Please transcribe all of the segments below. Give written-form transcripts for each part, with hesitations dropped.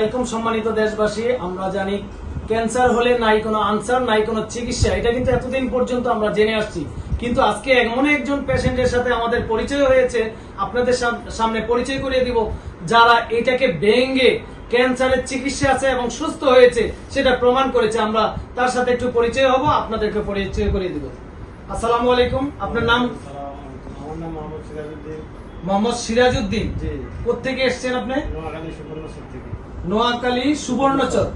আলাইকুম সম্মানিত দেশবাসী। আমরা জানি ক্যান্সার হলে নাই কোনো আনসার, নাই কোনো চিকিৎসা, এটা কিন্তু এতদিন পর্যন্ত আমরা জেনে আসছি। কিন্তু আজকে এমন একজন পেশেন্টের সাথে আমাদের পরিচয় হয়েছে, আপনাদের সামনে পরিচয় করিয়ে দিব, যারা এটাকে ভেঙে ক্যান্সারের চিকিৎসা আছে এবং সুস্থ হয়েছে সেটা প্রমাণ করেছে। আমরা তার সাথে একটু পরিচয় হব, আপনাদেরকে পরিচয় করিয়ে দিব। আসসালামু আলাইকুম, আপনার নাম? আমার নাম মোহাম্মদ সিরাজউদ্দিন। মোহাম্মদ সিরাজউদ্দিন। জি। কোত্থেকে এসেছেন আপনি? নোয়াখালী সুবর্ণচর থেকে। নোয়াখালী সুবর্ণচর।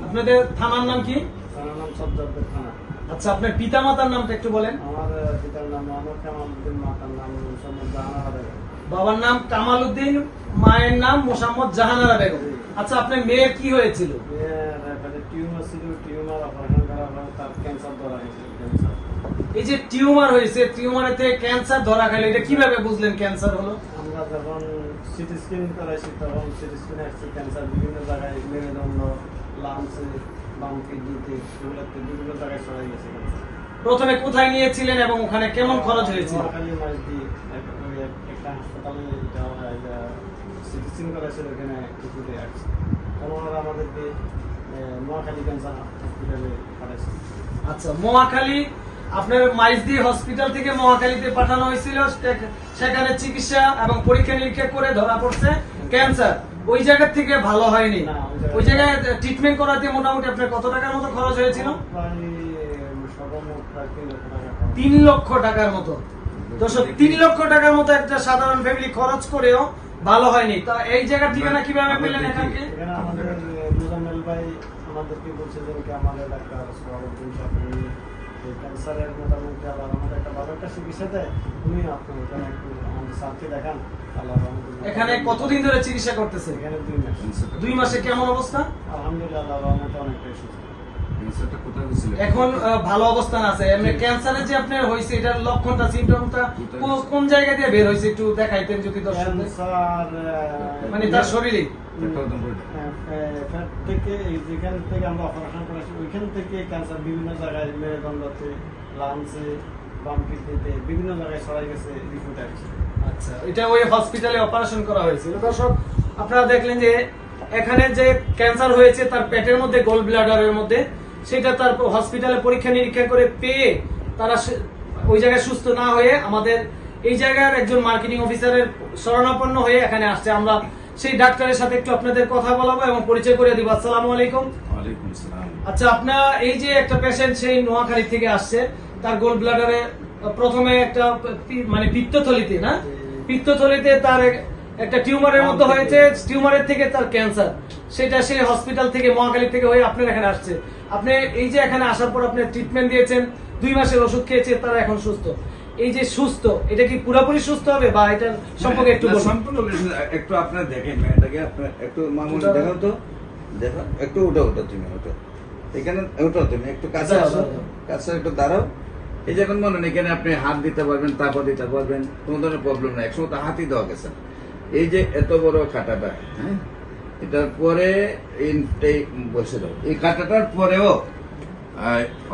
আপনাদের থানার নাম কি? থানার নাম সদরপুর থানা। আচ্ছা, আপনার পিতা মাতার নামটা একটু বলেন। আমার পিতার নাম মোহাম্মদ কামালউদ্দিন, মাতার নাম মোসাম্মদ জাহানারা বেগম। বাবার নাম কামাল উদ্দিন, মায়ের নাম মোসাম্মদ জাহানারা বেগম। আচ্ছা, আপনার মেয়ের কি হয়েছিল? টিউমার ছিল, টিউমার অপারেশন করা হয়, তার ক্যান্সার ধরা হয়েছিল। ক্যান্সার, এই যে টিউমার হয়েছে, টিউমারেতে ক্যান্সার ধরা গেল, এটা কিভাবে বুঝলেন ক্যান্সার হলো? আমরা যখন সিটি স্ক্যান করাইছি তখন সিটি স্ক্যানে আসছে ক্যান্সার বিভিন্ন জায়গায়, মেরুদণ্ড, লাংসে, বাম কিডনিতে, এগুলোতে বিভিন্ন জায়গায় ছড়াই গেছে ক্যান্সার। প্রথমে কোথায় নিয়েছিলেন এবং ওখানে কেমন খরচ হয়েছিল? নোয়াখালী মাঝদি একটা হাসপাতালে সিটি স্ক্যান করাইছিল, ওখানে কিছুতে আসছে। ওনারা আমাদেরকে নোয়াখালী ক্যান্সার হসপিটালে পাঠাইছে। আচ্ছা, নোয়াখালী, আপনার মাইজদি হসপিটাল থেকে নোয়াখালীতে পাঠানো হয়েছিল, সেখানে চিকিৎসা এবং পরীক্ষা নিরীক্ষা করে ধরা পড়ছে ক্যান্সার। ওই জায়গা থেকে ভালো হয়নি, ওই জায়গায় ট্রিটমেন্ট করাতে মোটামুটি আপনার কত টাকার মতো খরচ হয়েছিল? প্রায় সর্বমোট প্রায় 3 লক্ষ টাকার মতো। দর্শক, 3 লক্ষ টাকার মতো একটা সাধারণ ফ্যামিলি খরচ করেও ভালো হয়নি। তা এই জায়গার ঠিকানা কিভাবে পেলেন এখানকে? এখানে আমাদের মুজাম্মেল ভাই আমাদেরকে বলছে যে আমাদের ডাক্তার সওয়ালউদ্দিন সাহেব ক্যান্সারের মোটামুটি আল্লাহ আমাদের একটা ভালো একটা চিকিৎসা দেয়, উনি আপনি এখানে একটু আমাদের স্যারকে দেখান। আল্লাহ এখানে কতদিন ধরে চিকিৎসা করতেছে? এখানে 2 মাস। 2 মাসে কেমন অবস্থা? আলহামদুলিল্লাহ, আল্লাহ আমাদের অনেকটাই সুস্থ। এখন ভালো অবস্থান আছে। এমনি ক্যান্সারে যে আপনার হয়েছে, এটার লক্ষণটা, সিমটমটা কোন জায়গা দিয়ে বের হয়েছে একটু দেখাইতেন যদি দর্শকদের। ক্যান্সার মানে তার শরীরে ফ্যাট থেকে, যেখান থেকে আমরা অপারেশন করেছি ওইখান থেকে ক্যান্সার বিভিন্ন জায়গায়, মেরুদণ্ডতে, লাংসে, বাম কিডনিতে বিভিন্ন জায়গায় ছড়াই গেছে, রিপোর্ট আসছে। আচ্ছা, এটা ওই হসপিটালে অপারেশন করা হয়েছিল। দর্শক, আপনারা দেখলেন যে এখানে যে ক্যান্সার হয়েছে তার পেটের মধ্যে, গোল ব্লাডারের মধ্যে, সেটা তার হসপিটালে পরীক্ষা নিরীক্ষা করে পেয়ে তারা ওই জায়গায় সুস্থ না হয়ে আমাদের এই জায়গার একজন মার্কেটিং অফিসারের শরণাপন্ন হয়ে এখানে আসছে। আমরা সেই ডাক্তারের সাথে একটু আপনাদের কথা বলাবো এবং পরিচয় করে দিব। আসসালামু আলাইকুম। ওয়ালাইকুম আসসালাম। আচ্ছা, আপনার এই যে একটা পেশেন্ট সেই নোয়াখালী থেকে আসছে, তার গোল ব্লাডারে প্রথমে একটা মানে পিত্তথলিতে, না পিত্তথলিতে তার একটা টিউমারের মধ্যে হয়েছে, টিউমারের থেকে তার ক্যান্সার, সেটা সেই হসপিটাল থেকে, নোয়াখালী থেকে হয়ে আপনার এখানে আসছে। আপনি এই যে এখানে আসার পর আপনি ট্রিটমেন্ট দিয়েছেন, 2 মাসের ওষুধ খেয়েছে, তারা এখন সুস্থ। এই যে সুস্থ, এটা কি পুরোপুরি সুস্থ হবে বা এটা সম্পর্কে একটু বলুন। সম্পূর্ণ একটু আপনারা দেখেন মেয়েটাকে, আপনার একটু মামুনি দেখাও তো, দেখো একটু ওটা তুমি ওটা এখানে ওটা তুমি একটু কাছে আসো, কাছে একটু দাঁড়াও। এই যে এখন মনে নেই, এখানে আপনি হাত দিতে পারবেন, তারপর দিতে পারবেন, কোনো ধরনের প্রবলেম নাই। একসময় তো হাতই দেওয়া গেছে। এই যে এত বড় খাটাটা, হ্যাঁ, এটার পরে এই বসে দাও, এই খাটাটার পরেও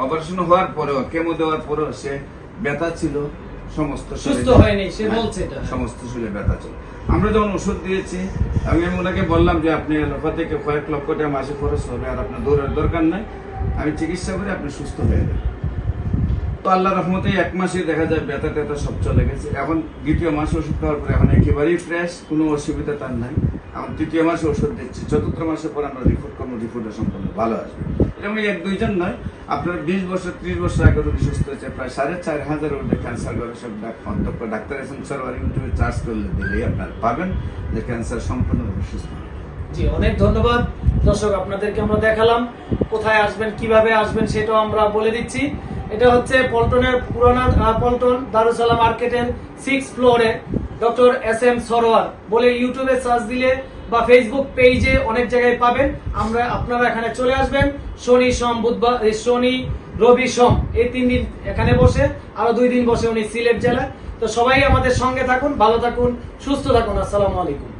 অপারেশন হওয়ার পরেও, কেমো দেওয়ার পরেও সে ব্যথা ছিল, সমস্ত সুস্থ হয়নি, সে বলছে এটা সমস্ত শরীরে ব্যথা ছিল। আমরা যখন ওষুধ দিয়েছি, আমি ওনাকে বললাম যে আপনি লক্ষ থেকে কয়েক লক্ষ টাকা মাসে খরচ হবে, আর আপনার দৌড়ার দরকার নাই, আমি চিকিৎসা করে আপনি সুস্থ হয়ে যাবেন। তো আল্লাহ রহমতে 1 মাসে দেখা যায় ব্যথা ট্যাথা সব চলে গেছে। এখন 2য় মাসে ওষুধ খাওয়ার পরে এখন একেবারেই ফ্রেশ, কোনো অসুবিধা তার নাই। এখন 3য় মাসে ওষুধ দিচ্ছি, 4র্থ মাসে পর আমরা রিপোর্ট করবো, রিপোর্টে সম্পূর্ণ ভালো আসবে। এটা আমি 1-2 জন নয়, আপনার 20 বছর 30 বছর আগে রোগী সুস্থ হয়েছে, প্রায় 4,500 রোগী ক্যান্সার গবেষক অন্তত ডাক্তার এখন সার্ভার ইউটিউবে চার্জ করলে দিলেই আপনার পাবেন যে ক্যান্সার সম্পূর্ণভাবে সুস্থ। জি, অনেক ধন্যবাদ। দর্শক, আপনাদেরকে আমরা দেখালাম কোথায় আসবেন, কিভাবে আসবেন, সেটাও আমরা বলে দিচ্ছি। এটা হচ্ছে পল্টনের পুরানা পল্টন দারুসালাম মার্কেটের 6th ফ্লোরে ডক্টর SM সরোয়ার বলে ইউটিউবে সার্চ দিলে বা ফেসবুক পেজে অনেক জায়গায় পাবেন। আপনারা এখানে চলে আসবেন। শনি, সোম, বুধবার, শনি, রবি, সোম, এই 3 দিন এখানে বসে, আরো 2 দিন বসে উনি সিলেট জেলায়। তো সবাই আমাদের সঙ্গে থাকুন, ভালো থাকুন, সুস্থ থাকুন। আসসালামু আলাইকুম।